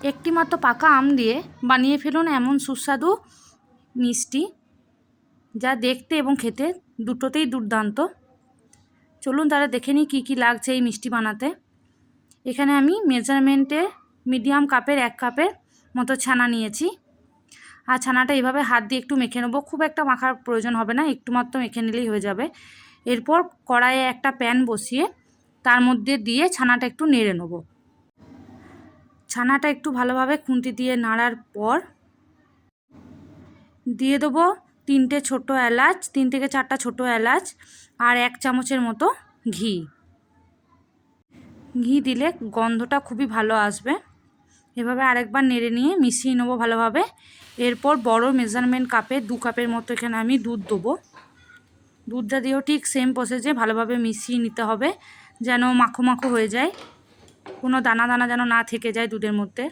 একটি মাত্র পাকা আম দিয়ে বানিয়ে ফেলুন এমন সুস্বাদু মিষ্টি, যা দেখতে এবং খেতে দুটোতেই দুর্দান্ত। চলুন তাহলে দেখে নিই কী কী লাগছে এই মিষ্টি বানাতে। এখানে আমি মেজারমেন্টে মিডিয়াম কাপের 1 কাপের মতো ছানা নিয়েছি। আর ছানাটা এইভাবে হাত দিয়ে একটু মেখে নেবো, খুব একটা মাখার প্রয়োজন হবে না, একটু মাত্র মেখে নিলেই হয়ে যাবে। এরপর কড়াইয়ে একটা প্যান বসিয়ে তার মধ্যে দিয়ে ছানাটা একটু নেড়ে নেব। ছানাটা একটু ভালোভাবে খুন্তি দিয়ে নাড়ার পর দিয়ে দেবো 3টে ছোটো এলাচ, 3 থেকে 4টা ছোটো এলাচ আর 1 চামচের মতো ঘি। ঘি দিলে গন্ধটা খুবই ভালো আসবে। এভাবে আরেকবার নেড়ে নিয়ে মিশিয়ে নেবো ভালোভাবে। এরপর বড় মেজারমেন্ট কাপে 2 কাপের মতো এখানে আমি দুধ দেবো। দুধটা দিয়েও ঠিক সেম প্রসেসে ভালোভাবে মিশিয়ে নিতে হবে, যেন মাখো মাখো হয়ে যায়, কোনো দানা দানা যেন না থেকে যায় দুধের মধ্যে।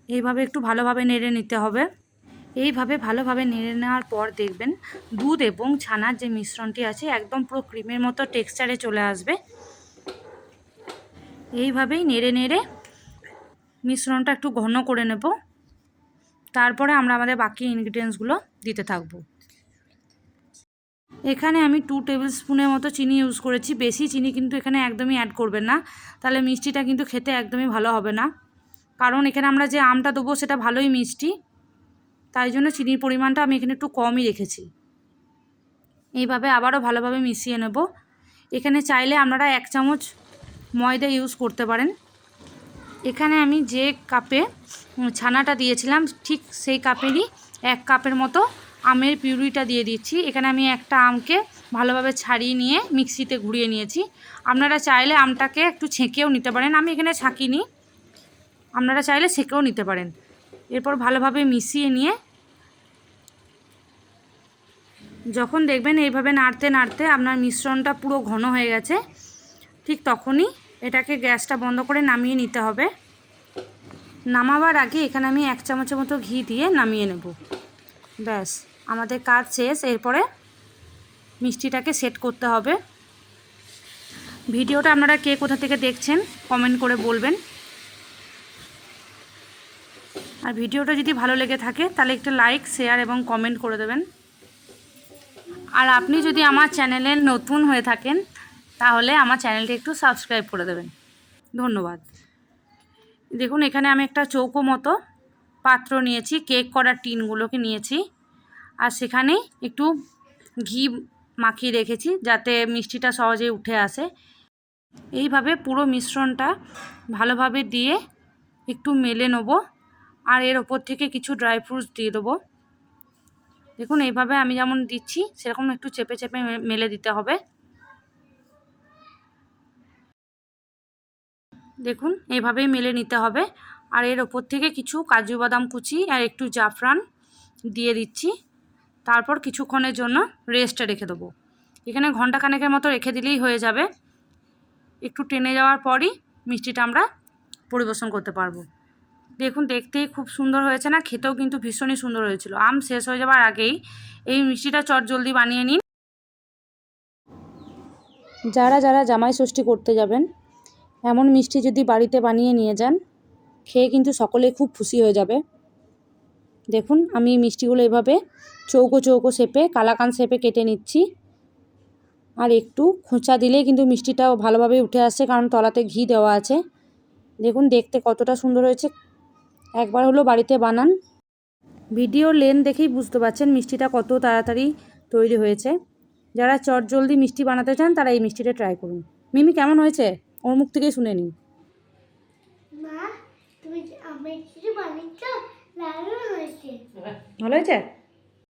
এইভাবে একটু ভালোভাবে নেড়ে নিতে হবে। এইভাবে ভালোভাবে নেড়ে নেওয়ার পর দেখবেন দুধ এবং ছানার যে মিশ্রণটি আছে একদম পুরো ক্রিমের মতো টেক্সচারে চলে আসবে। এইভাবেই নেড়ে নেড়ে মিশ্রণটা একটু ঘন করে নেব। তারপরে আমরা আমাদের বাকি ইনগ্রিডিয়েন্টসগুলো দিতে থাকবো। এখানে আমি 2 টেবিল স্পুনের মতো চিনি ইউজ করেছি। বেশি চিনি কিন্তু এখানে একদমই অ্যাড করবেন না, তাহলে মিষ্টিটা কিন্তু খেতে একদমই ভালো হবে না। কারণ এখানে আমরা যে আমটা দেবো সেটা ভালোই মিষ্টি, তাই জন্য চিনির পরিমাণটা আমি এখানে একটু কমই রেখেছি। এইভাবে আবারও ভালোভাবে মিশিয়ে নেব। এখানে চাইলে আপনারা 1 চামচ ময়দা ইউজ করতে পারেন। এখানে আমি যে কাপে ছানাটা দিয়েছিলাম ঠিক সেই কাপেরই 1 কাপের মতো আমের পিউরিটা দিয়ে দিচ্ছি। এখানে আমি একটা আমকে ভালোভাবে ছাড়িয়ে নিয়ে মিক্সিতে ঘুরিয়ে নিয়েছি। আপনারা চাইলে আমটাকে একটু ছেঁকেও নিতে পারেন, আমি এখানে ছাঁকিনি, আপনারা চাইলে ছেঁকেও নিতে পারেন। এরপর ভালোভাবে মিশিয়ে নিয়ে যখন দেখবেন এইভাবে নাড়তে নাড়তে আপনার মিশ্রণটা পুরো ঘন হয়ে গেছে, ঠিক তখনই এটাকে গ্যাসটা বন্ধ করে নামিয়ে নিতে হবে। নামাবার আগে এখানে আমি 1 চামচের মতো ঘি দিয়ে নামিয়ে নেব। ব্যাস আমাদের কাজ শেষ। এরপরে মিষ্টিটাকে সেট করতে হবে। ভিডিওটা আপনারা কে কোথা থেকে দেখছেন কমেন্ট করে বলবেন। আর ভিডিওটা যদি ভালো লেগে থাকে তাহলে একটা লাইক, শেয়ার এবং কমেন্ট করে দেবেন। আর আপনি যদি আমার চ্যানেলে নতুন হয়ে থাকেন তাহলে আমার চ্যানেলটি একটু সাবস্ক্রাইব করে দেবেন। ধন্যবাদ। দেখুন এখানে আমি একটা চৌকো মতো পাত্র নিয়েছি, কেক করার টিনগুলোকে নিয়েছি, আর সেখানে একটু ঘি মাখিয়ে রেখেছি যাতে মিষ্টিটা সহজেই উঠে আসে। এইভাবে পুরো মিশ্রণটা ভালোভাবে দিয়ে একটু মেলে নেব, আর এর ওপর থেকে কিছু ড্রাই ফ্রুটস দিয়ে দেবো। দেখুন এইভাবে আমি যেমন দিচ্ছি সেরকম একটু চেপে চেপে মেলে দিতে হবে। দেখুন এইভাবেই মেলে নিতে হবে। আর এর ওপর থেকে কিছু কাজু বাদাম কুচি আর একটু জাফরান দিয়ে দিচ্ছি। তারপর কিছুক্ষণের জন্য রেস্টে রেখে দেবো। এখানে ঘন্টাখানেকের মতো রেখে দিলেই হয়ে যাবে। একটু টেনে যাওয়ার পরই মিষ্টিটা আমরা পরিবেশন করতে পারবো। দেখুন দেখতেই খুব সুন্দর হয়েছে না, খেতেও কিন্তু ভীষণই সুন্দর হয়েছিল। আম শেষ হয়ে যাওয়ার আগেই এই মিষ্টিটা চটজলদি বানিয়ে নিন। যারা যারা জামাই ষষ্ঠী করতে যাবেন এমন মিষ্টি যদি বাড়িতে বানিয়ে নিয়ে যান, খেয়ে কিন্তু সকলেই খুব খুশি হয়ে যাবে। দেখুন আমি মিষ্টিগুলো এভাবে চৌকো চৌকো শেপে, কালাকান শেপে কেটে নিচ্ছি। আর একটু খোঁচা দিলেই কিন্তু মিষ্টিটাও ভালোভাবে উঠে আসছে, কারণ তলাতে ঘি দেওয়া আছে। দেখুন দেখতে কতটা সুন্দর হয়েছে। একবার হলো বাড়িতে বানান। ভিডিওর লেন্থ দেখেই বুঝতে পারছেন মিষ্টিটা কত তাড়াতাড়ি তৈরি হয়েছে। যারা চটজলদি মিষ্টি বানাতে চান তারা এই মিষ্টিটা ট্রাই করুন। মিমি কেমন হয়েছে ওর মুখ থেকেই শুনে নিন। ভালো হয়েছে?